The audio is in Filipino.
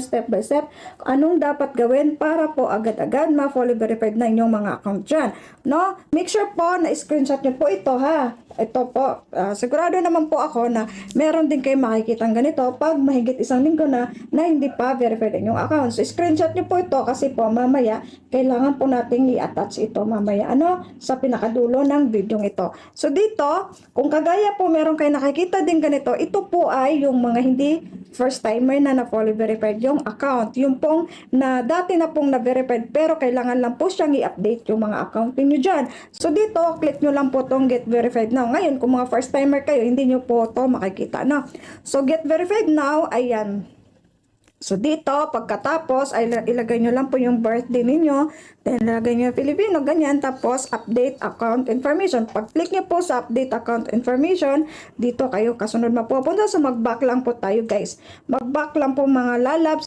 step by step anong dapat gawin para po agad-agad ma-fully verified na inyong mga account dyan. No? Make sure po na screenshot nyo po ito ha. Ito po, sigurado naman po ako na meron din kayo makikita ganito pag mahigit isang linggo na hindi pa verified inyong account. So screenshot nyo po ito kasi po mamaya kailangan po nating i-attach ito mamaya sa pinakadulo ng video ito. So dito, kung kagaya po meron kayo nakikita din ganito, ito po ay yung mga hindi first timer na fully verified yung account. Yung pong na dati na pong na-verified pero kailangan lang po siyang i-update yung mga account niyo dyan. So dito, click nyo lang po tong get verified now. Ngayon, kung mga first timer kayo, hindi nyo po to makikita na. So get verified now, ayan. So dito, pagkatapos, ay ilagay nyo lang po yung birthday ninyo. Then, ilagay nyo Filipino, ganyan. Tapos, update account information. Pag-click nyo po sa update account information, dito kayo kasunod mapupunta. So, mag-back lang po tayo, guys. Mag-back lang po mga lalabs.